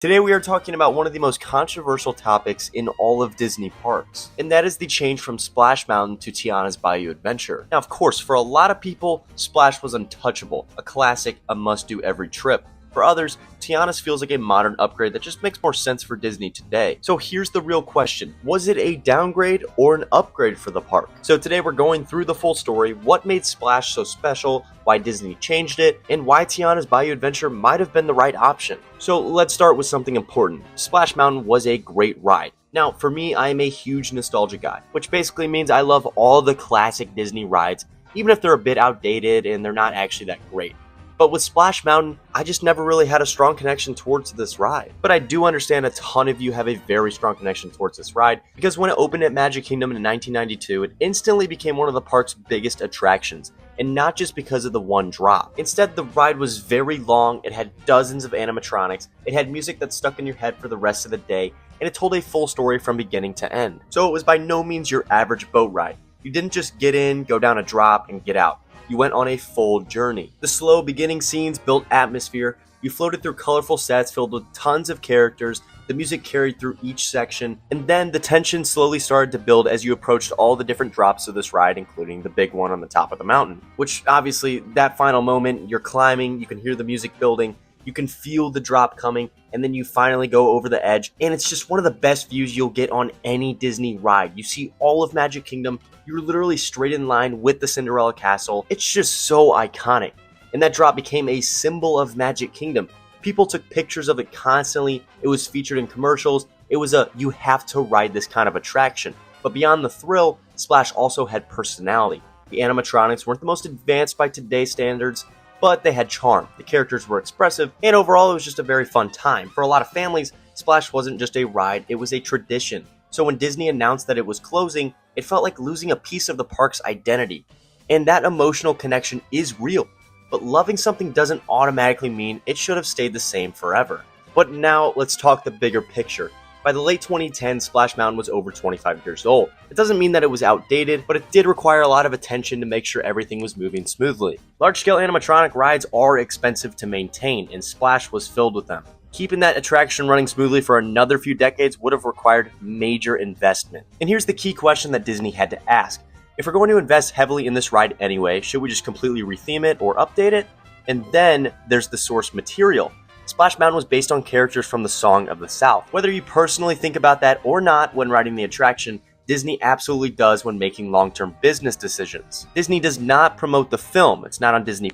Today we are talking about one of the most controversial topics in all of Disney parks, and that is the change from Splash Mountain to Tiana's Bayou Adventure. Now, of course, for a lot of people, Splash was untouchable, a classic, a must-do every trip. For others, Tiana's feels like a modern upgrade that just makes more sense for Disney today. So here's the real question. Was it a downgrade or an upgrade for the park? So today we're going through the full story, what made Splash so special, why Disney changed it, and why Tiana's Bayou Adventure might have been the right option. So let's start with something important. Splash Mountain was a great ride. Now, for me, I am a huge nostalgia guy, which basically means I love all the classic Disney rides, even if they're a bit outdated and they're not actually that great. But with Splash Mountain, I just never really had a strong connection towards this ride. But I do understand a ton of you have a very strong connection towards this ride, because when it opened at Magic Kingdom in 1992, it instantly became one of the park's biggest attractions, and not just because of the one drop. Instead, the ride was very long, it had dozens of animatronics, it had music that stuck in your head for the rest of the day, and it told a full story from beginning to end. So it was by no means your average boat ride. You didn't just get in, go down a drop, and get out. You went on a full journey. The slow beginning scenes built atmosphere, you floated through colorful sets filled with tons of characters, the music carried through each section, and then the tension slowly started to build as you approached all the different drops of this ride, including the big one on the top of the mountain. Which obviously, that final moment, you're climbing, you can hear the music building, you can feel the drop coming, and then you finally go over the edge, and it's just one of the best views you'll get on any Disney ride. You see all of Magic Kingdom, you're literally straight in line with the Cinderella Castle. It's just so iconic, and that drop became a symbol of Magic Kingdom. People took pictures of it constantly, it was featured in commercials, it was a you have to ride this kind of attraction. But beyond the thrill, Splash also had personality. The animatronics weren't the most advanced by today's standards, but they had charm, the characters were expressive, and overall it was just a very fun time. For a lot of families, Splash wasn't just a ride, it was a tradition. So when Disney announced that it was closing, it felt like losing a piece of the park's identity. And that emotional connection is real, but loving something doesn't automatically mean it should have stayed the same forever. But now let's talk the bigger picture. By the late 2010s, Splash Mountain was over 25 years old. It doesn't mean that it was outdated, but it did require a lot of attention to make sure everything was moving smoothly. Large-scale animatronic rides are expensive to maintain, and Splash was filled with them. Keeping that attraction running smoothly for another few decades would have required major investment. And here's the key question that Disney had to ask. If we're going to invest heavily in this ride anyway, should we just completely retheme it or update it? And then there's the source material. Splash Mountain was based on characters from the Song of the South. Whether you personally think about that or not when riding the attraction, Disney absolutely does when making long-term business decisions. Disney does not promote the film. It's not on Disney+,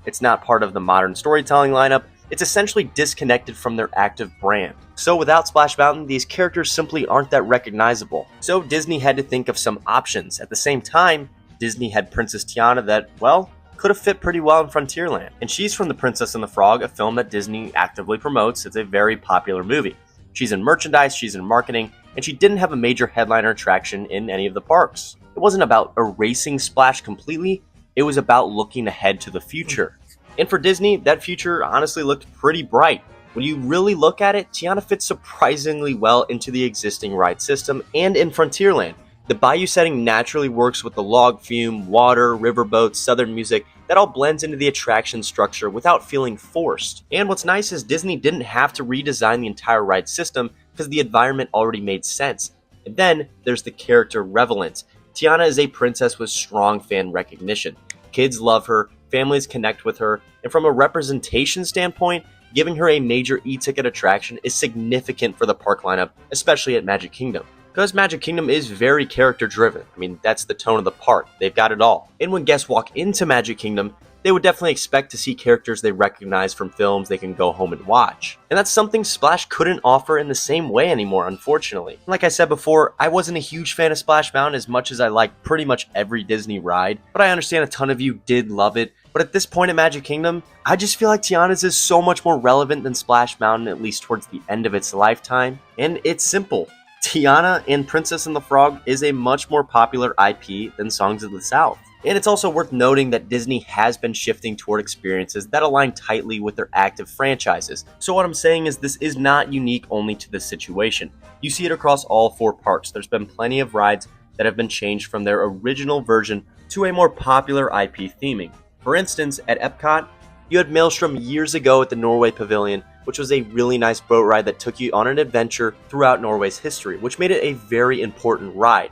it's not part of the modern storytelling lineup. It's essentially disconnected from their active brand. So without Splash Mountain, these characters simply aren't that recognizable. So Disney had to think of some options. At the same time, Disney had Princess Tiana that, well, could have fit pretty well in Frontierland. And she's from The Princess and the Frog, a film that Disney actively promotes. It's a very popular movie. She's in merchandise, she's in marketing, and she didn't have a major headliner attraction in any of the parks. It wasn't about erasing Splash completely, it was about looking ahead to the future. And for Disney, that future honestly looked pretty bright. When you really look at it, Tiana fits surprisingly well into the existing ride system and in Frontierland. The bayou setting naturally works with the log fume, water, riverboats, southern music, that all blends into the attraction structure without feeling forced. And what's nice is Disney didn't have to redesign the entire ride system because the environment already made sense. And then there's the character relevance. Tiana is a princess with strong fan recognition. Kids love her, families connect with her, and from a representation standpoint, giving her a major e-ticket attraction is significant for the park lineup, especially at Magic Kingdom. Because Magic Kingdom is very character driven. I mean, that's the tone of the park. They've got it all. And when guests walk into Magic Kingdom, they would definitely expect to see characters they recognize from films they can go home and watch. And that's something Splash couldn't offer in the same way anymore, unfortunately. Like I said before, I wasn't a huge fan of Splash Mountain as much as I like pretty much every Disney ride, but I understand a ton of you did love it. But at this point at Magic Kingdom, I just feel like Tiana's is so much more relevant than Splash Mountain, at least towards the end of its lifetime. And it's simple. Tiana and Princess and the Frog is a much more popular IP than Songs of the South. And it's also worth noting that Disney has been shifting toward experiences that align tightly with their active franchises. So what I'm saying is this is not unique only to this situation. You see it across all four parks. There's been plenty of rides that have been changed from their original version to a more popular IP theming. For instance, at Epcot, you had Maelstrom years ago at the Norway Pavilion, which was a really nice boat ride that took you on an adventure throughout Norway's history, which made it a very important ride.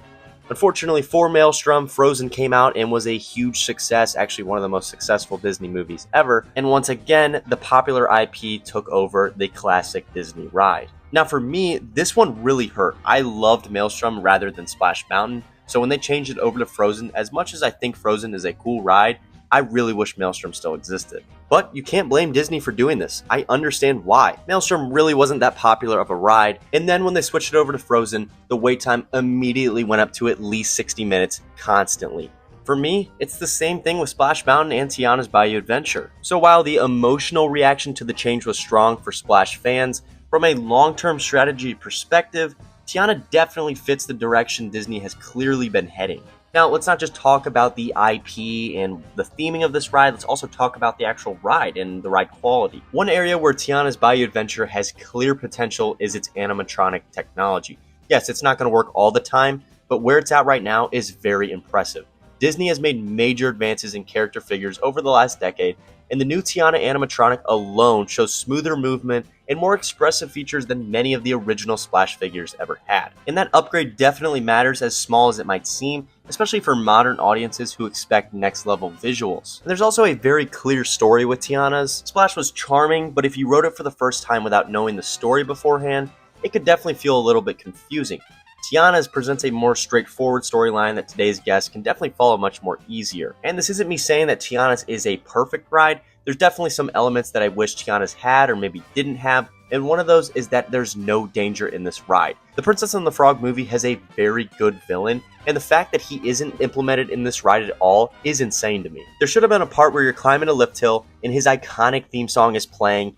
Unfortunately for Maelstrom, Frozen came out and was a huge success, actually one of the most successful Disney movies ever, and once again, the popular IP took over the classic Disney ride. Now for me, this one really hurt. I loved Maelstrom rather than Splash Mountain, so when they changed it over to Frozen, as much as I think Frozen is a cool ride, I really wish Maelstrom still existed. But you can't blame Disney for doing this. I understand why. Maelstrom really wasn't that popular of a ride, and then when they switched it over to Frozen, the wait time immediately went up to at least 60 minutes constantly. For me, it's the same thing with Splash Mountain and Tiana's Bayou Adventure. So while the emotional reaction to the change was strong for Splash fans, from a long-term strategy perspective, Tiana definitely fits the direction Disney has clearly been heading. Now, let's not just talk about the IP and the theming of this ride, let's also talk about the actual ride and the ride quality. One area where Tiana's Bayou Adventure has clear potential is its animatronic technology. Yes, it's not going to work all the time, but where it's at right now is very impressive. Disney has made major advances in character figures over the last decade, and the new Tiana animatronic alone shows smoother movement and more expressive features than many of the original Splash figures ever had. And that upgrade definitely matters, as small as it might seem, especially for modern audiences who expect next level visuals. And there's also a very clear story with Tiana's. Splash was charming, but if you wrote it for the first time without knowing the story beforehand, it could definitely feel a little bit confusing. Tiana's presents a more straightforward storyline that today's guests can definitely follow much more easier. And this isn't me saying that Tiana's is a perfect ride. There's definitely some elements that I wish Tiana's had or maybe didn't have, and one of those is that there's no danger in this ride. The Princess and the Frog movie has a very good villain, and the fact that he isn't implemented in this ride at all is insane to me. There should have been a part where you're climbing a lift hill and his iconic theme song is playing.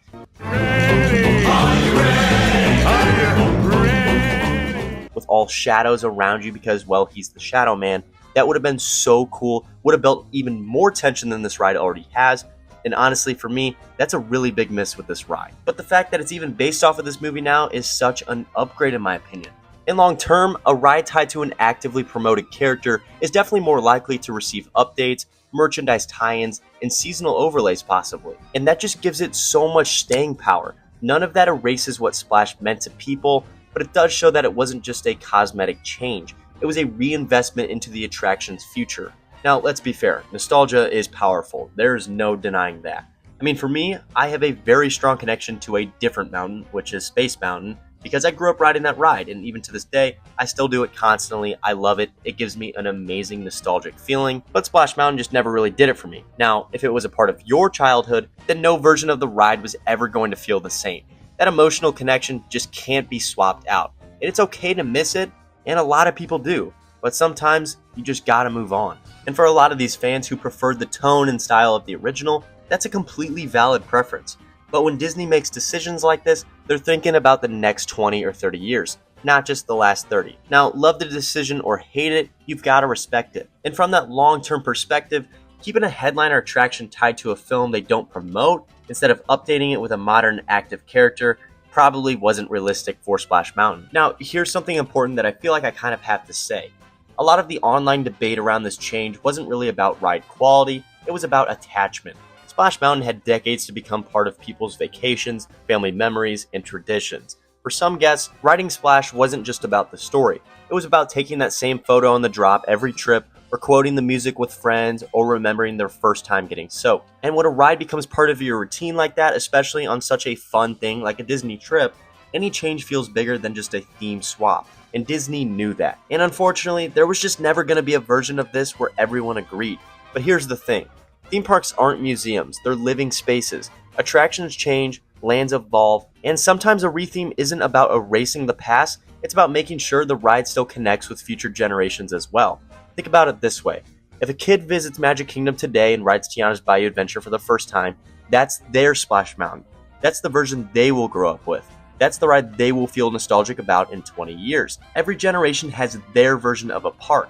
With all shadows around you because, well, he's the Shadow Man. That would have been so cool, would have built even more tension than this ride already has, and honestly for me, that's a really big miss with this ride. But the fact that it's even based off of this movie now is such an upgrade in my opinion. In long term, a ride tied to an actively promoted character is definitely more likely to receive updates, merchandise tie-ins, and seasonal overlays possibly. And that just gives it so much staying power. None of that erases what Splash meant to people, but it does show that it wasn't just a cosmetic change. It was a reinvestment into the attraction's future. Now, let's be fair, nostalgia is powerful. There's no denying that. I mean, for me, I have a very strong connection to a different mountain, which is Space Mountain, because I grew up riding that ride, and even to this day, I still do it constantly. I love it. It gives me an amazing nostalgic feeling, but Splash Mountain just never really did it for me. Now, if it was a part of your childhood, then no version of the ride was ever going to feel the same. That emotional connection just can't be swapped out. And it's okay to miss it, and a lot of people do, but sometimes you just gotta move on. And for a lot of these fans who preferred the tone and style of the original, that's a completely valid preference. But when Disney makes decisions like this, they're thinking about the next 20 or 30 years, not just the last 30. Now, love the decision or hate it, you've gotta respect it. And from that long-term perspective, keeping a headliner attraction tied to a film they don't promote, instead of updating it with a modern active character, probably wasn't realistic for Splash Mountain. Now, here's something important that I feel like I kind of have to say. A lot of the online debate around this change wasn't really about ride quality, it was about attachment. Splash Mountain had decades to become part of people's vacations, family memories, and traditions. For some guests, riding Splash wasn't just about the story. It was about taking that same photo on the drop every trip, or quoting the music with friends, or remembering their first time getting soaked. And when a ride becomes part of your routine like that, especially on such a fun thing like a Disney trip, any change feels bigger than just a theme swap. And Disney knew that. And unfortunately, there was just never going to be a version of this where everyone agreed. But here's the thing. Theme parks aren't museums, they're living spaces. Attractions change, lands evolve, and sometimes a retheme isn't about erasing the past, it's about making sure the ride still connects with future generations as well. Think about it this way. If a kid visits Magic Kingdom today and rides Tiana's Bayou Adventure for the first time, that's their Splash Mountain. That's the version they will grow up with. That's the ride they will feel nostalgic about in 20 years. Every generation has their version of a park.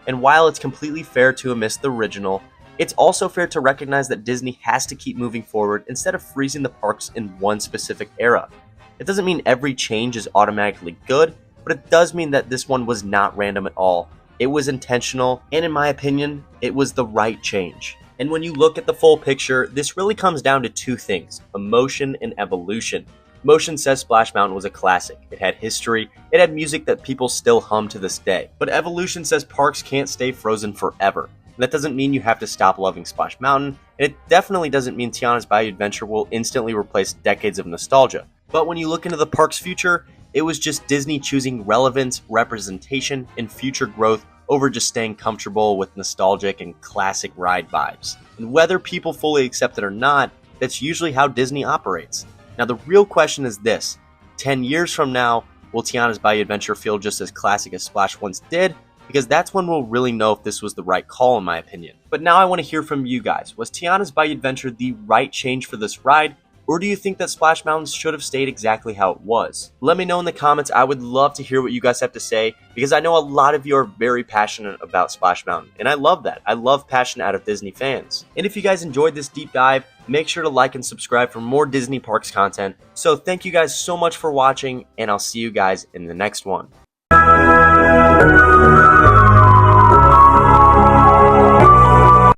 And while it's completely fair to miss the original, it's also fair to recognize that Disney has to keep moving forward instead of freezing the parks in one specific era. It doesn't mean every change is automatically good, but it does mean that this one was not random at all. It was intentional, and in my opinion, it was the right change. And when you look at the full picture, this really comes down to two things: emotion and evolution. Emotion says Splash Mountain was a classic. It had history, it had music that people still hum to this day. But evolution says parks can't stay frozen forever. That doesn't mean you have to stop loving Splash Mountain, and it definitely doesn't mean Tiana's Bayou Adventure will instantly replace decades of nostalgia. But when you look into the park's future, it was just Disney choosing relevance, representation, and future growth over just staying comfortable with nostalgic and classic ride vibes. And whether people fully accept it or not, that's usually how Disney operates. Now the real question is this: 10 years from now, will Tiana's Bayou Adventure feel just as classic as Splash once did? Because that's when we'll really know if this was the right call, in my opinion. But now I want to hear from you guys. Was Tiana's Bayou Adventure the right change for this ride? Or do you think that Splash Mountain should have stayed exactly how it was? Let me know in the comments. I would love to hear what you guys have to say, because I know a lot of you are very passionate about Splash Mountain, and I love that. I love passion out of Disney fans. And if you guys enjoyed this deep dive, make sure to like and subscribe for more Disney Parks content. So thank you guys so much for watching, and I'll see you guys in the next one.